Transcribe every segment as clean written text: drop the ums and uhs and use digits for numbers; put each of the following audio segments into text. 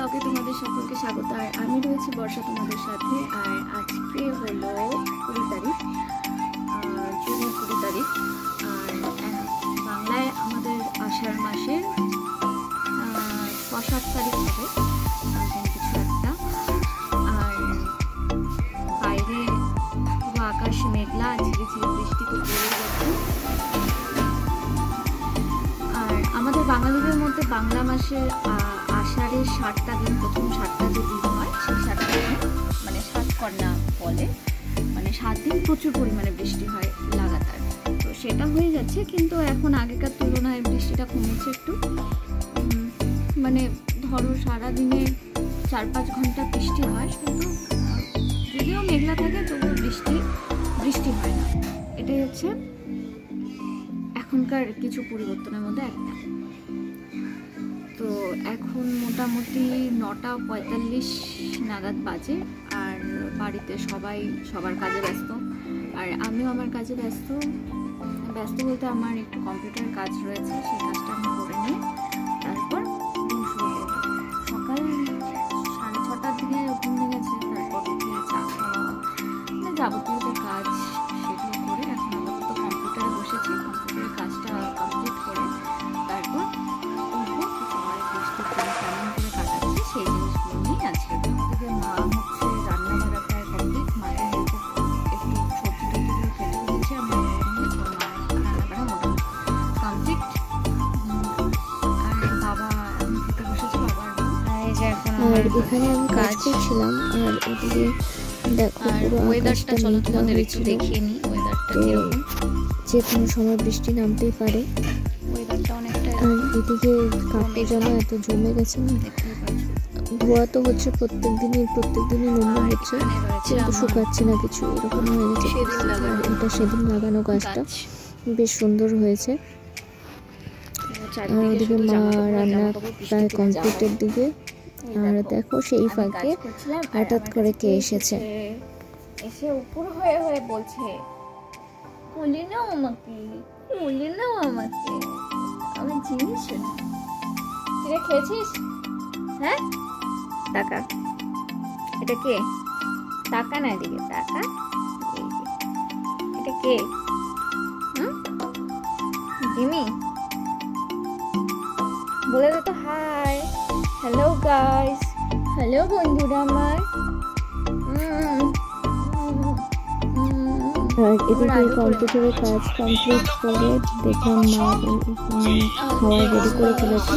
ব্লগে তোমাদের সকলকে স্বাগত। আর আমি রয়েছি বর্ষা তোমাদের সাথে। আর আজকে হলো 20 তারিখ, জুনের 20 তারিখ। আর বাংলায় আমাদের আষাঢ় মাসের 7 তারিখ হবে কিছু একটা। আর বাইরে পুরো আকাশ মেঘলা, ঝিরি ঝিরি বৃষ্টি তো পড়ে গেছে। আর আমাদের বাঙালিদের মধ্যে বাংলা মাসের আষাঢ়ের 7টা দিন, প্রথম 7টা যে দিন হয় সেই 7টা দিন মানে সাতকর্ণা বলে, মানে 7 দিন প্রচুর পরিমাণে বৃষ্টি হয় লাগাতার। তো সেটা হয়ে যাচ্ছে, কিন্তু এখন আগেকার তুলনায় বৃষ্টিটা কমেছে একটু। মানে ধরো সারাদিনে 4-5 ঘন্টা বৃষ্টি হয়, কিন্তু যদিও মেঘলা থাকে তবুও বৃষ্টি হয় না। এটাই হচ্ছে এখনকার কিছু পরিবর্তনের মধ্যে একটা। তো এখন মোটামুটি 9:45 নাগাদ বাজে। আর বাড়িতে সবাই সবার কাজে ব্যস্ত, আর আমিও আমার কাজে ব্যস্ত বলতে আমার একটু কম্পিউটার কাজ রয়েছে, সেই কাজটা আমি করে নিয়ে তারপর দিন শুরু করবো। সকাল 6:30টার দিকে ঘুম ভেঙেছে, তারপর উঠে চা খাওয়া, মানে যাবতীয় যে কাজ সেগুলো করে এখন আপাতত কম্পিউটারে বসেছি। কম্পিউটারের কাজটা কমপ্লিট করে তারপর উঠবো। সবাই বৃষ্টির দিন কেমন করে কাটাচ্ছে সেই জিনিসগুলো নিয়ে আজকে। ওদিকে মা হচ্ছে রান্না বাড়া প্রায় কমপ্লিট, মাকে হেল্প একটু সবজি টবজিগুলো কেটে দিয়েছে আমি রান্না বাড়া মোটামুটি কমপ্লিট। আর বাবা আমি খেতে বসেছি, বাবার এই যে এখন আর এখানে আমি কাজ করছিলাম। আর ওদিকে দেখো পুরো ওয়েদারটা চলো তোমাদের একটু দেখিয়ে নিই। ওয়েদারটা কিরকম, যে কোনো সময় বৃষ্টি নামতেই পারে। ওয়েদারটা অনেকটা। আর এদিকে কাপড় জামা এত জমে গেছে না, ধোয়া তো হচ্ছে প্রত্যেক দিনই নোংরা হচ্ছে, কিন্তু শুকাচ্ছে না কিছু, এরকম হয়ে গেছে। আর এটা সেদিন লাগানো গাছটা বেশ সুন্দর হয়েছে। আর ওদিকে মা রান্না প্রায় কমপ্লিটের দিকে। আর দেখো সেই ফাঁকে হঠাৎ করে কে এসে উপর হয়ে বলছে, কোলে নাও আমাকে, আমার জিনিস কিনে খেয়েছিস? হ্যাঁ, টাকা। এটা কে? টাকা না, এদিকে টাকা। এটা কে? জিমি, বলে দে তো হাই। হ্যালো গাইস, হ্যালো বন্ধুরা আমার। আর এদিকে কম্পিউটারের কাজ কমপ্লিট করে দেখলাম মা খাওয়া রেডি করে ফেলেছে।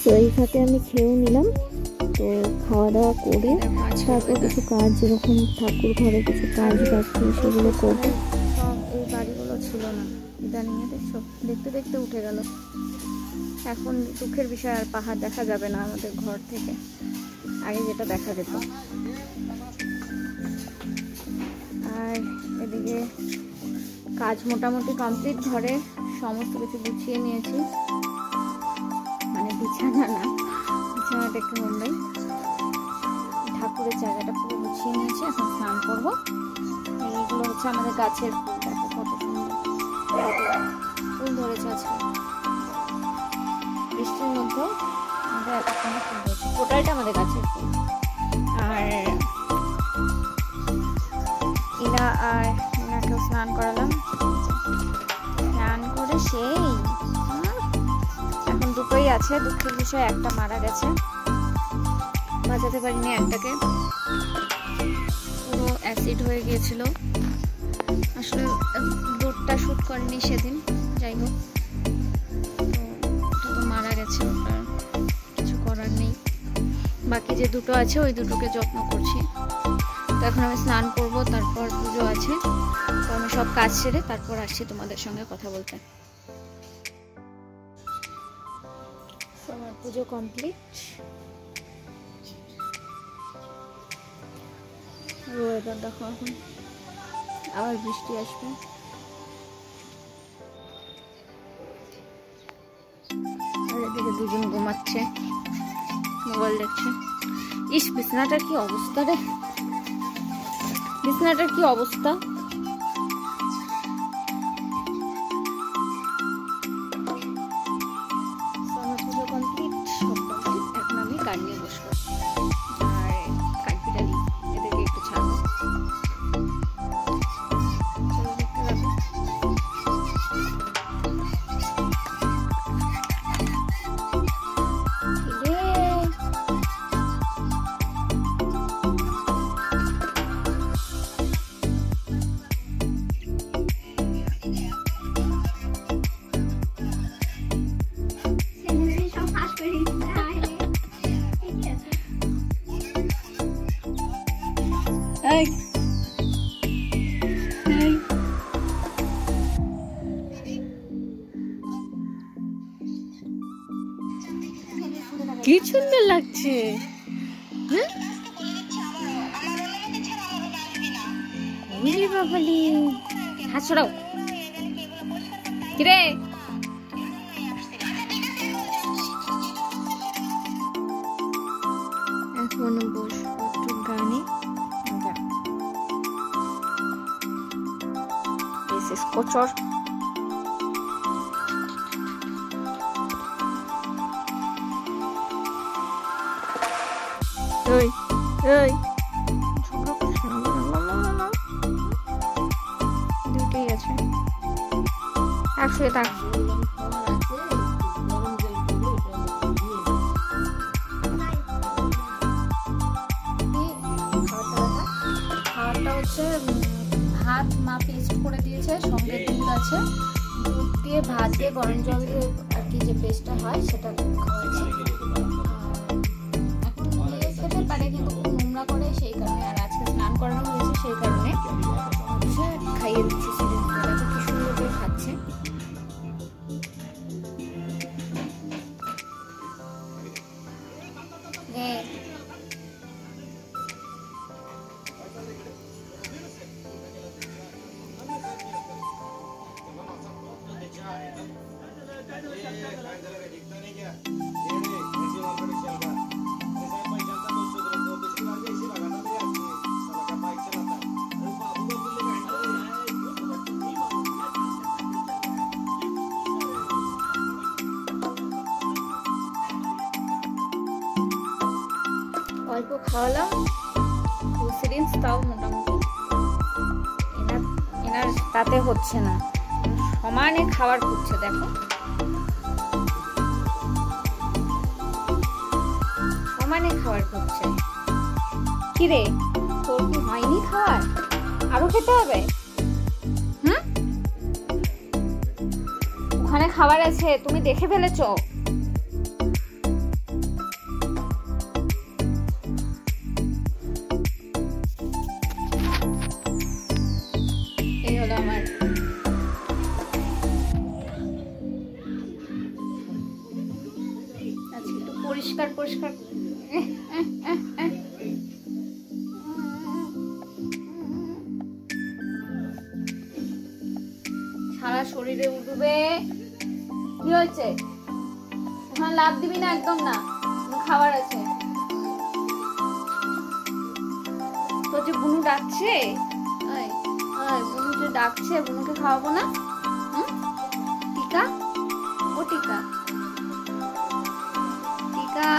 তো এই ফাঁকে আমি খেয়েও নিলাম। তো খাওয়া দাওয়া করে তারপর কিছু কাজ, যেরকম ঠাকুর ঘরে কিছু কাজ বাকি সেগুলো করবো। এই বাড়িগুলো ছিল না, ইদানিং দেখছো দেখতে দেখতে উঠে গেল। এখন দুঃখের বিষয়, আর পাহাড় দেখা যাবে না আমাদের ঘর থেকে, আগে যেটা দেখা যেত। আর এদিকে কাজ মোটামুটি কমপ্লিট, ঘরে সমস্ত কিছু গুছিয়ে নিয়েছি, মানে বিছানাটা একটু মুম্বাই, ঠাকুরের জায়গাটা পুরো গুছিয়ে নিয়েছি। এখন স্নান করবো। এইগুলো হচ্ছে আমাদের গাছের ফুল, দেখো কত সুন্দর, কত ফুল ধরেছে আজকে বৃষ্টির মধ্যেও। আমাদের এতক্ষণে ফুল ধরেছে, টোটালটা আমাদের গাছের ফুল। আর ইনাকেও স্নান করালাম, স্নান করে সেই এখন দুটোই আছে। দুঃখের বিষয় একটা মারা গেছে, বাঁচাতে পারিনি একটাকে, পুরো অ্যাসিড হয়ে গিয়েছিল। আসলে বোটটা শ্যুট করেনি সেদিন, যাই হোক তো মারা গেছে, ওটার কিছু করার নেই। বাকি যে দুটো আছে ওই দুটোকে যত্ন করছি। তো এখন আমি স্নান করব, তারপর পুজো আছে। তো আমি সব কাজ সেরে তারপর আসছি তোমাদের সঙ্গে কথা বলতে। আমার পুজো কমপ্লিট। ওয়েদার দেখো, এখন আবার বৃষ্টি আসবে। আর এদিকে দুজন ঘুমাচ্ছে। মোবাইল দেখছে। ইস, বিছানাটার কি অবস্থা রে, বিছানাটার কি অবস্থা। আমার পুজো কমপ্লিট, সব কমপ্লিট। এখন আমি গান নিয়ে বসবো আর কাঠবিড়ালি এদেরকে একটু ছাড়বো। চলো দেখতে যাবো। Hey. Hey. কি সুন্দর লাগছে। হ্যাঁ, বাবালি হাত ছড়াও। কিরে এখন বসবো একটু গানে। This is kochor. Hey, hey. দুটোই আছে। শুয়ে থাক। খাবারটা হচ্ছে ভাত মা পেস্ট করে দিয়েছে, সঙ্গে দুধ আছে, দুধ দিয়ে ভাত দিয়ে গরম জল দিয়ে আর কি যে পেস্টটা হয় সেটা খাওয়াচ্ছি। এখন দিয়ে খেতে পারে কিন্তু খুব নোংরা করে, সেই কারণে আর আজকে স্নান করানো হয়েছে সেই কারণে হচ্ছে খাইয়ে দিচ্ছি। দেখো কি সুন্দর করে খাচ্ছে। অল্প খাওয়ালাম, সিরিঞ্জ, তাও মোটামুটি এনার তাতে হচ্ছে না, সমানে খাবার খুঁজছে। দেখো সমানে খাবার খুঁজছে। কিরে, তোর কি হয়নি খাবার? আরো খেতে হবে? ওখানে খাবার আছে, তুমি দেখে ফেলেছো। পরিষ্কার পরিষ্কার সারা শরীরে উঠবে। কি হয়েছে? ওখানে লাভ দিবি না, একদম না, খাবার আছে। তো যে বুনু ডাকছে, বুনু যে ডাকছে, বুনুকে খাওয়াবো না? টিকা, ও টিকা, টিকা,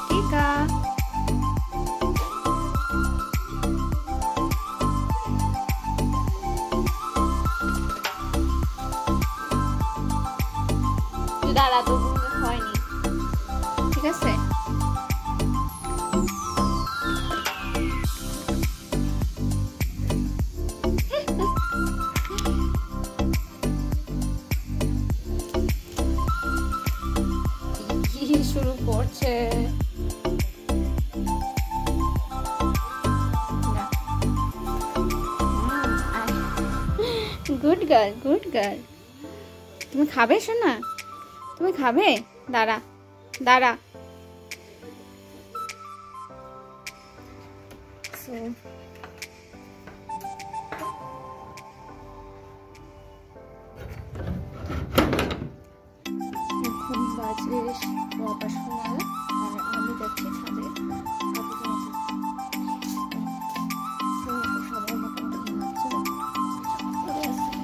টিকা। দাঁড়া, তো বুনুকে হয়নি, ঠিক আছে? শুরু করছে। Good girl, good girl. তুমি খাবে সোনা? তুমি খাবে? দাঁড়া দাঁড়া। এখন বাজে 5:15 নাগাদ, আর আমি যাচ্ছি ছাদে সবাই মোটামুটি ঘুমাচ্ছে। ছাদটা দেখায়।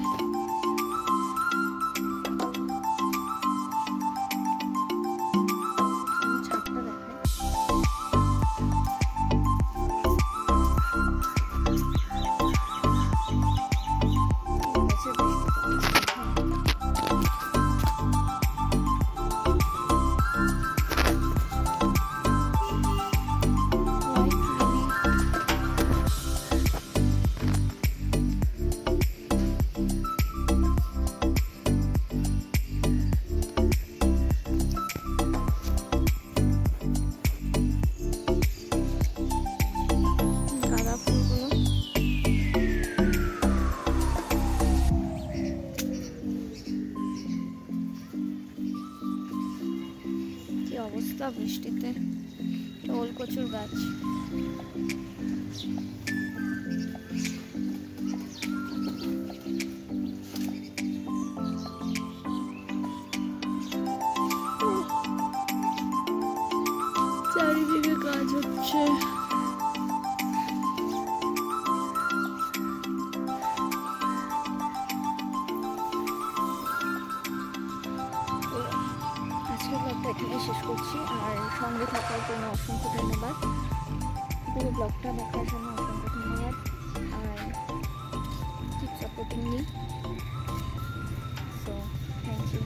অবস্থা বৃষ্টিতে, ওল কচুর গাছ। চারিদিকে কাজ হচ্ছে। আজকের ব্লগটা এখানে শেষ করছি, আর সঙ্গে থাকার জন্য অসংখ্য ধন্যবাদ। পুরো ব্লগটা দেখার জন্য অসংখ্য ধন্যবাদ, আর keep supporting me. So thank you.